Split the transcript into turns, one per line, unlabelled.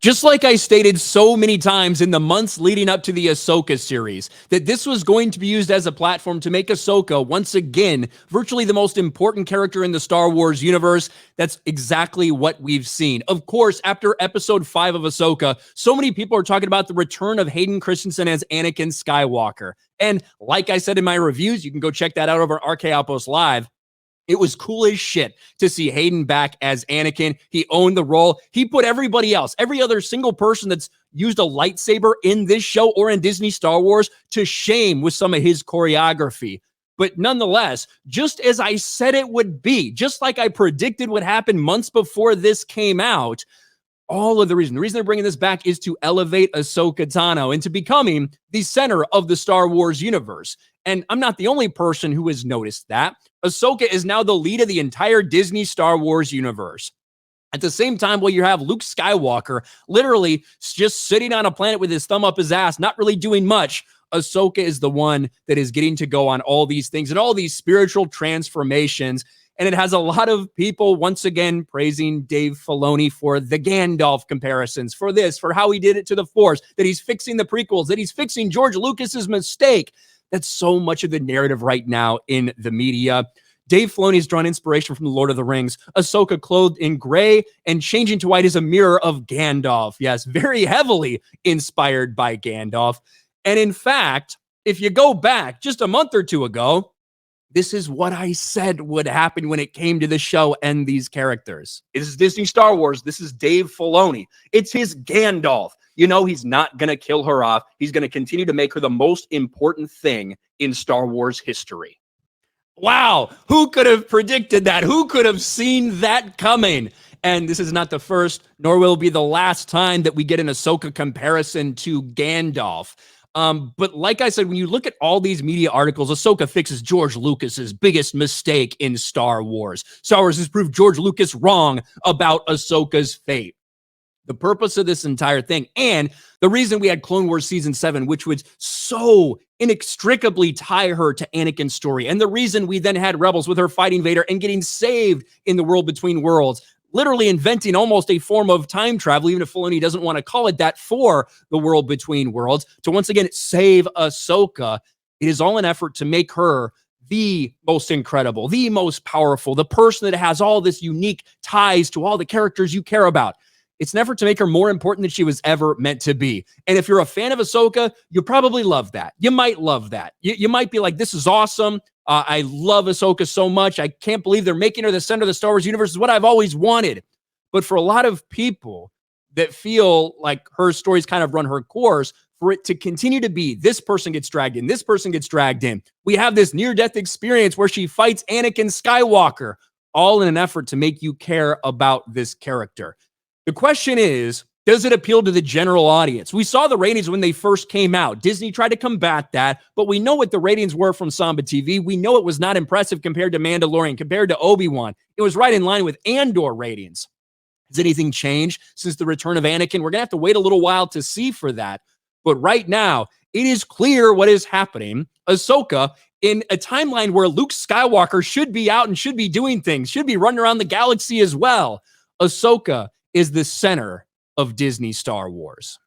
Just like I stated so many times in the months leading up to the Ahsoka series, that this was going to be used as a platform to make Ahsoka, once again, virtually the most important character in the Star Wars universe. That's exactly what we've seen. Of course, after episode 5 of Ahsoka, so many people are talking about the return of Hayden Christensen as Anakin Skywalker. And like I said in my reviews, you can go check that out over RK Outpost Live. It was cool as shit to see Hayden back as Anakin. He owned the role. He put everybody else, every other single person that's used a lightsaber in this show or in Disney Star Wars, to shame with some of his choreography. But nonetheless, just as I said it would be, just like I predicted would happen months before this came out, the reason they're bringing this back is to elevate Ahsoka Tano into becoming the center of the Star Wars universe. And I'm not the only person who has noticed that. Ahsoka is now the lead of the entire Disney Star Wars universe. At the same time, while you have Luke Skywalker literally just sitting on a planet with his thumb up his ass, not really doing much, Ahsoka is the one that is getting to go on all these things and all these spiritual transformations. And it has a lot of people, once again, praising Dave Filoni for the Gandalf comparisons, for this, for how he did it to the Force, that he's fixing the prequels, that he's fixing George Lucas's mistake. That's so much of the narrative right now in the media. Dave Filoni's drawn inspiration from The Lord of the Rings. Ahsoka clothed in gray and changing to white is a mirror of Gandalf. Yes, very heavily inspired by Gandalf. And in fact, if you go back just a month or two ago, this is what I said would happen when it came to the show and these characters. This is Disney Star Wars. This is Dave Filoni. It's his Gandalf. You know, he's not going to kill her off. He's going to continue to make her the most important thing in Star Wars history. Wow. Who could have predicted that? Who could have seen that coming? And this is not the first, nor will it be the last time that we get an Ahsoka comparison to Gandalf. But like I said, when you look at all these media articles, Ahsoka fixes George Lucas's biggest mistake in Star Wars. Star Wars has proved George Lucas wrong about Ahsoka's fate. The purpose of this entire thing, and the reason we had Clone Wars Season 7, which would so inextricably tie her to Anakin's story, and the reason we then had Rebels with her fighting Vader and getting saved in the world between worlds, literally inventing almost a form of time travel, even if Filoni doesn't want to call it that, for the world between worlds, to once again save Ahsoka. It is all an effort to make her the most incredible, the most powerful, the person that has all this unique ties to all the characters you care about. It's an effort to make her more important than she was ever meant to be. And if you're a fan of Ahsoka, you probably love that. You might love that. You might be like, this is awesome. I love Ahsoka so much. I can't believe they're making her the center of the Star Wars universe. Is what I've always wanted. But for a lot of people that feel like her stories kind of run her course, for it to continue to be this person gets dragged in, this person gets dragged in. We have this near-death experience where she fights Anakin Skywalker, all in an effort to make you care about this character. The question is, does it appeal to the general audience? We saw the ratings when they first came out. Disney tried to combat that, but we know what the ratings were from Samba TV. We know it was not impressive compared to Mandalorian, compared to Obi-Wan. It was right in line with Andor ratings. Has anything changed since the return of Anakin? We're going to have to wait a little while to see for that. But right now, it is clear what is happening. Ahsoka, in a timeline where Luke Skywalker should be out and should be doing things, should be running around the galaxy as well. Ahsoka is the center of Disney Star Wars.